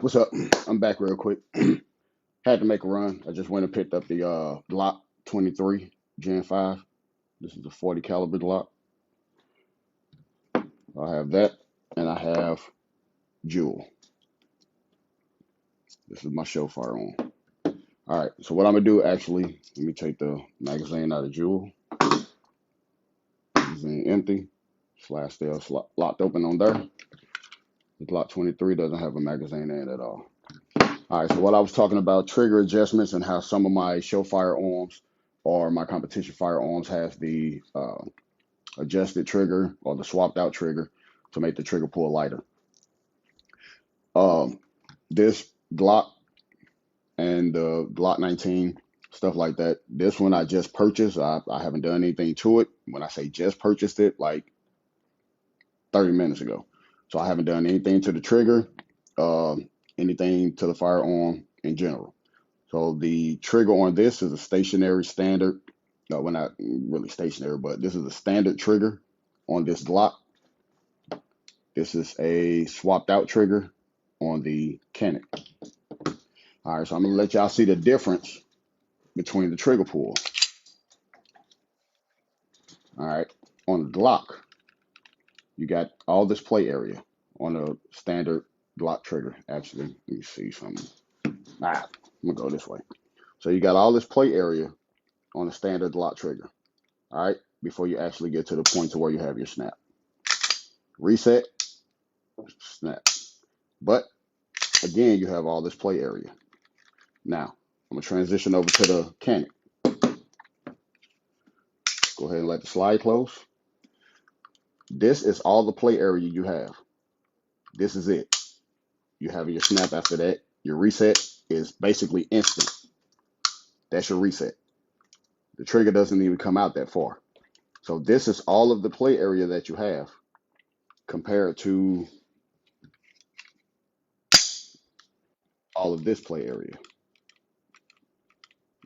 What's up? I'm back real quick. Had to make a run. I just went and picked up the Glock 23 Gen 5. This is a 40 caliber Glock. I have that, and I have Jewel. This is my show firearm. All right. So what I'm gonna do actually, let me take the magazine out of Jewel. Magazine empty. Slash still locked open on there. The Glock 23 doesn't have a magazine in it at all. All right, so what I was talking about, trigger adjustments and how some of my show firearms or my competition firearms has the adjusted trigger or the swapped out trigger to make the trigger pull lighter. Um, this Glock and the Glock 19, stuff like that. This one I just purchased. I haven't done anything to it. When I say just purchased it, like 30 minutes ago. So I haven't done anything to the trigger, anything to the firearm in general. So the trigger on this is a stationary standard. No, well, not really stationary, but this is a standard trigger on this Glock. This is a swapped out trigger on the Canon. All right, so I'm gonna let y'all see the difference between the trigger pull. All right, on the Glock, you got all this play area on a standard Glock trigger. Actually, let me see something. I'm gonna go this way. So you got all this play area on a standard Glock trigger. All right, before you actually get to the point to where you have your snap. Reset, snap. But again, you have all this play area. Now, I'm gonna transition over to the Canon. Go ahead and let the slide close. This is all the play area you have. This is it. You have your snap after that. Your reset is basically instant. That's your reset. The trigger doesn't even come out that far. So this is all of the play area that you have compared to all of this play area.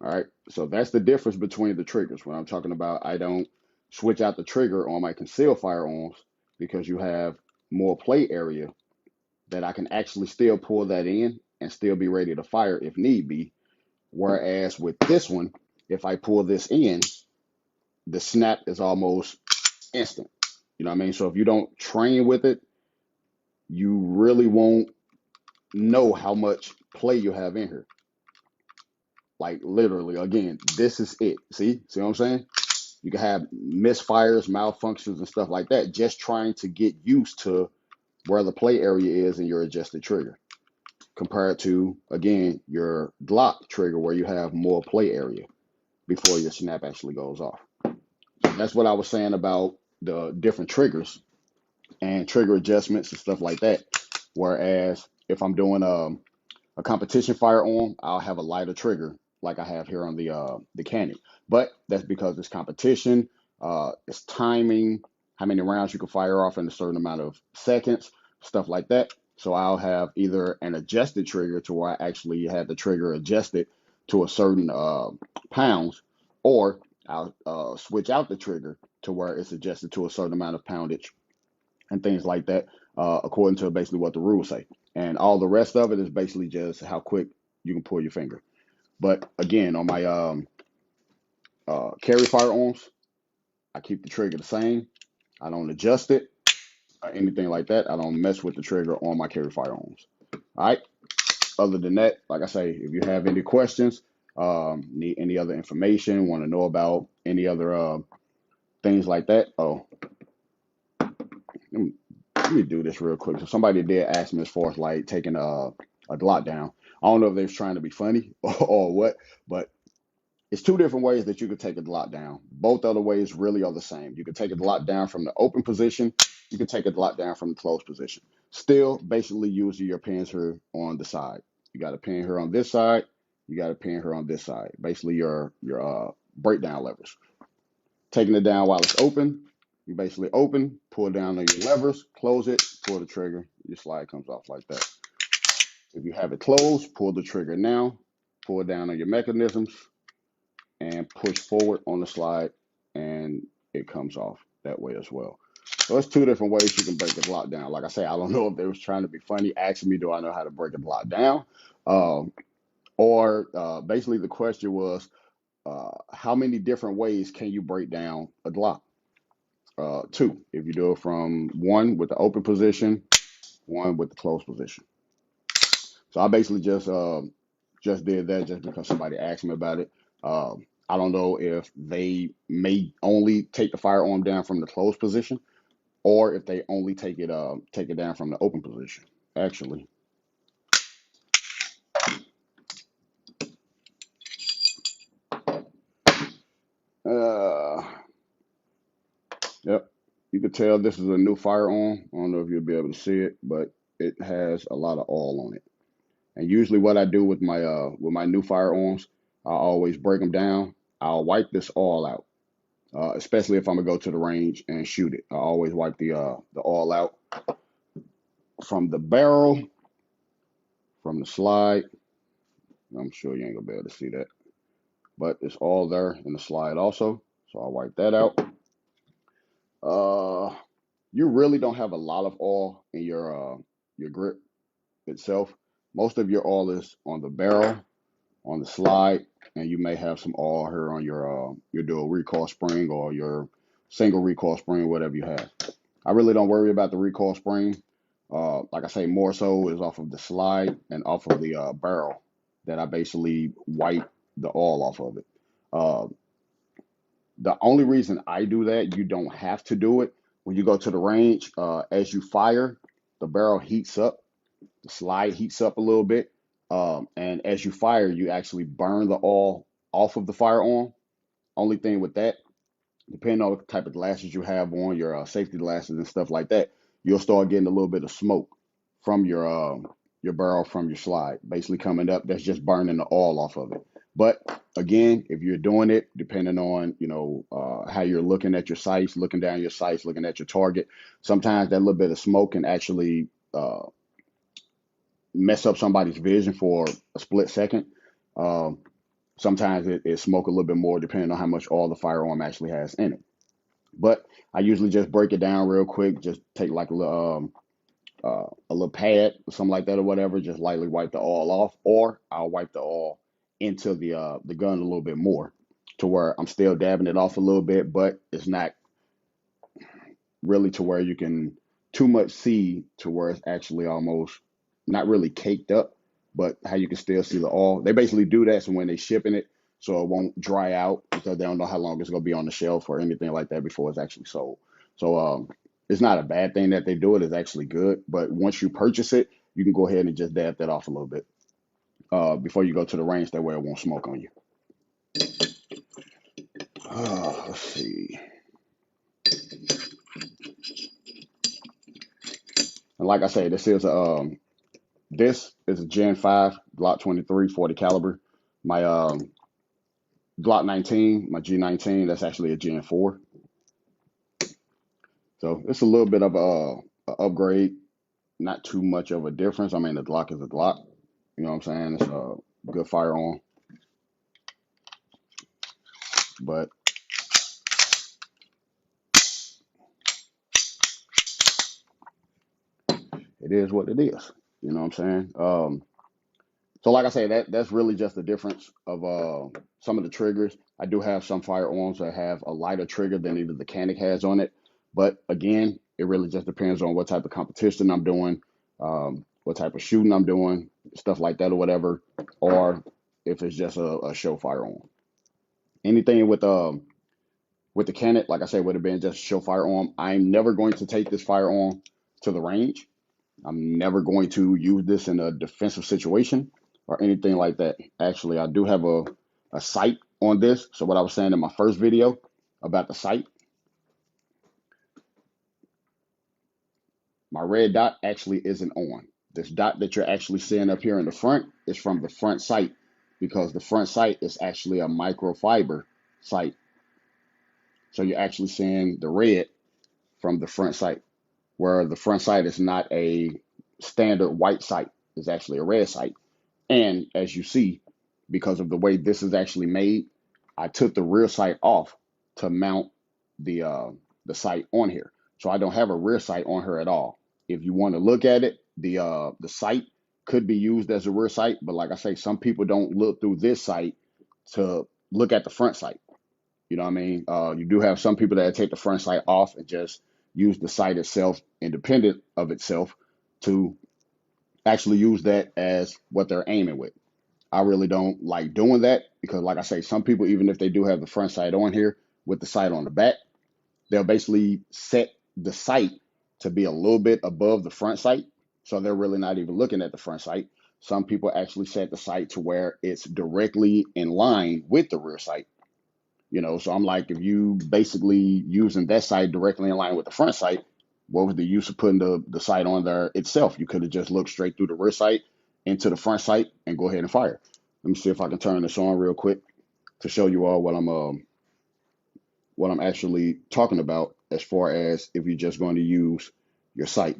All right. So that's the difference between the triggers. When I'm talking about, I don't switch out the trigger on my concealed firearms because you have more play area that I can actually still pull that in and still be ready to fire if need be. Whereas with this one, if I pull this in, the snap is almost instant. You know what I mean? So if you don't train with it, you really won't know how much play you have in here. Like literally, again, this is it. See what I'm saying? You can have misfires, malfunctions, and stuff like that just trying to get used to where the play area is in your adjusted trigger compared to, again, your Glock trigger where you have more play area before your snap actually goes off. So that's what I was saying about the different triggers and trigger adjustments and stuff like that. Whereas if I'm doing a competition firearm, I'll have a lighter trigger like I have here on the Canon. But that's because it's competition, it's timing, how many rounds you can fire off in a certain amount of seconds, stuff like that. So I'll have either an adjusted trigger to where I actually have the trigger adjusted to a certain pounds, or I'll switch out the trigger to where it's adjusted to a certain amount of poundage and things like that, according to basically what the rules say. And all the rest of it is basically just how quick you can pull your finger. But again, on my carry firearms, I keep the trigger the same. I don't adjust it or anything like that. I don't mess with the trigger on my carry firearms. All right. Other than that, like I say, if you have any questions, need any other information, want to know about any other things like that. Oh, let me do this real quick. So somebody did ask me as far as like taking a Glock down. I don't know if they was trying to be funny or what, but it's two different ways that you could take a Glock down. Both other ways really are the same. You can take a Glock down from the open position. You can take a Glock down from the closed position. Still, basically using your pins here on the side. You got a pin here on this side. You got a pin here on this side. Basically your breakdown levers. Taking it down while it's open. You basically open, pull down on your levers, close it, pull the trigger. Your slide comes off like that. If you have it closed, pull the trigger now, pull down on your mechanisms, and push forward on the slide, and it comes off that way as well. So there's two different ways you can break a Glock down. Like I say, I don't know if they was trying to be funny, asking me, do I know how to break a Glock down? Um, or basically the question was, how many different ways can you break down a Glock? Two, if you do it from one with the open position, one with the closed position. So I basically just did that just because somebody asked me about it. I don't know if they may only take the firearm down from the closed position, or if they only take it down from the open position. Actually, uh, yep, you could tell this is a new firearm. I don't know if you'll be able to see it, but it has a lot of oil on it. And usually, what I do with my new firearms, I always break them down. I'll wipe this oil out, especially if I'm gonna go to the range and shoot it. I always wipe the oil out from the barrel, from the slide. I'm sure you ain't gonna be able to see that, but it's all there in the slide also. So I'll wipe that out. Uh, you really don't have a lot of oil in your grip itself. Most of your oil is on the barrel, on the slide, and you may have some oil here on your dual recoil spring or your single recoil spring, whatever you have. I really don't worry about the recoil spring. Like I say, more so is off of the slide and off of the barrel that I basically wipe the oil off of it. Uh, the only reason I do that, you don't have to do it. When you go to the range, as you fire, the barrel heats up, the slide heats up a little bit. And as you fire, you actually burn the oil off of the firearm. Only thing with that, depending on what type of glasses you have on, your safety glasses and stuff like that, you'll start getting a little bit of smoke from your barrel from your slide, basically coming up. That's just burning the oil off of it. But again, if you're doing it, depending on how you're looking at your sights, looking down your sights, looking at your target, sometimes that little bit of smoke can actually mess up somebody's vision for a split second. Um, Sometimes it smoke a little bit more depending on how much oil the firearm actually has in it. But I usually just break it down real quick. Just take like a little pad or something like that or whatever. Just lightly wipe the oil off, or I'll wipe the oil into the gun a little bit more, to where I'm still dabbing it off a little bit, but it's not really to where you can too much see to where it's actually almost not really caked up, but how you can still see the oil. They basically do that so when they shipping it, so it won't dry out because they don't know how long it's gonna be on the shelf or anything like that before it's actually sold. So it's not a bad thing that they do it. It's actually good. But once you purchase it, you can go ahead and just dab that off a little bit before you go to the range. That way it won't smoke on you. Let's see. And like I say, this is a Gen 5 Glock 23 40 caliber. My Glock 19, my G19, that's actually a Gen 4. So it's a little bit of a upgrade, not too much of a difference. I mean, the Glock is a Glock. You know what I'm saying? It's a good firearm, but it is what it is. You know what I'm saying? So like I say, that's really just the difference of some of the triggers. I do have some firearms that have a lighter trigger than either the Canic has on it, but again, it really just depends on what type of competition I'm doing, what type of shooting I'm doing, stuff like that or whatever, or if it's just a show firearm. Anything with the Canic, like I said, would have been just a show firearm. I'm never going to take this firearm to the range. I'm never going to use this in a defensive situation or anything like that. Actually, I do have a sight on this. So what I was saying in my first video about the sight, my red dot actually isn't on. This dot that you're actually seeing up here in the front is from the front sight, because the front sight is actually a microfiber sight. So you're actually seeing the red from the front sight, where the front sight is not a standard white sight. It's actually a red sight. And as you see, because of the way this is actually made, I took the rear sight off to mount the sight on here. So I don't have a rear sight on her at all. If you want to look at it, the sight could be used as a rear sight, but like I say, some people don't look through this sight to look at the front sight. You know what I mean? You do have some people that take the front sight off and just use the sight itself, independent of itself, to actually use that as what they're aiming with. I really don't like doing that because, like I say, some people, even if they do have the front sight on here with the sight on the back, they'll basically set the sight to be a little bit above the front sight. So they're really not even looking at the front sight. Some people actually set the sight to where it's directly in line with the rear sight. So I'm like, if you basically using that sight directly in line with the front sight, what was the use of putting the sight on there itself? You could have just looked straight through the rear sight into the front sight and go ahead and fire. Let me see if I can turn this on real quick to show you all what I'm actually talking about as far as if you're just going to use your sight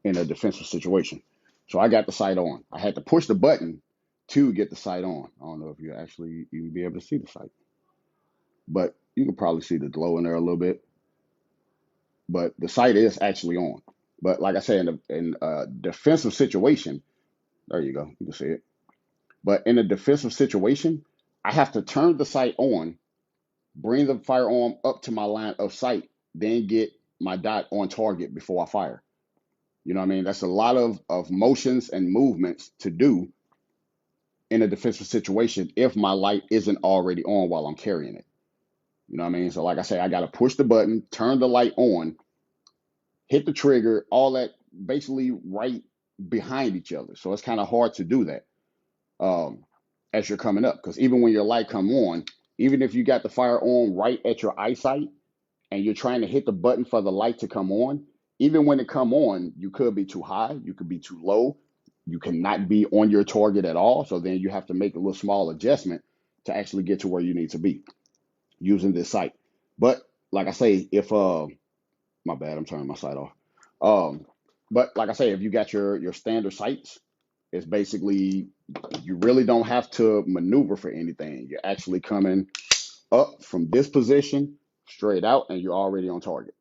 in a defensive situation. So I got the sight on. I had to push the button to get the sight on. I don't know if you actually even be able to see the sight, but you can probably see the glow in there a little bit. But the sight is actually on. But like I said, in a defensive situation, there you go, you can see it. But in a defensive situation, I have to turn the sight on, bring the firearm up to my line of sight, then get my dot on target before I fire. You know what I mean? That's a lot of motions and movements to do in a defensive situation if my light isn't already on while I'm carrying it. You know what I mean? So like I say, I got to push the button, turn the light on, hit the trigger, all that basically right behind each other. So it's kind of hard to do that as you're coming up. Because even when your light come on, even if you got the fire on right at your eyesight and you're trying to hit the button for the light to come on, even when it come on, you could be too high, you could be too low, you cannot be on your target at all. So then you have to make a little small adjustment to actually get to where you need to be using this sight. But like I say, if my bad, I'm turning my sight off. Um, but like I say, if you got your standard sights, it's basically you really don't have to maneuver for anything. You're actually coming up from this position straight out, and you're already on target.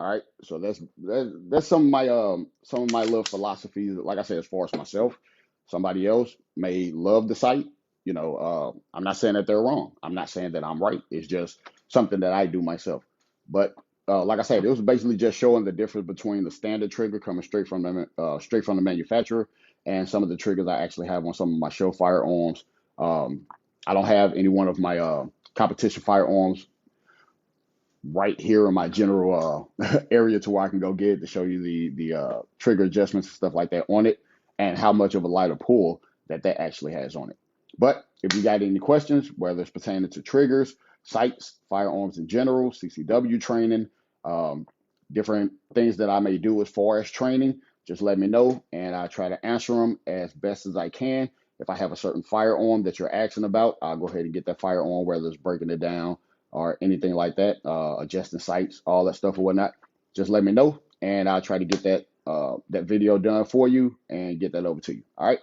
All right, so that's some of my little philosophies. Like I said, as far as myself, somebody else may love the sight. I'm not saying that they're wrong. I'm not saying that I'm right. It's just something that I do myself. But like I said, it was basically just showing the difference between the standard trigger coming straight from the manufacturer and some of the triggers I actually have on some of my show firearms. Um, I don't have any one of my competition firearms right here in my general area to where I can go get it to show you the trigger adjustments and stuff like that on it and how much of a lighter pull that actually has on it. But if you got any questions, whether it's pertaining to triggers, sights, firearms in general, CCW training, um, different things that I may do as far as training, just let me know and I try to answer them as best as I can. If I have a certain firearm that you're asking about, I'll go ahead and get that firearm, whether it's breaking it down or anything like that, adjusting sights, all that stuff or whatnot. Just let me know, and I'll try to get that video done for you and get that over to you. All right.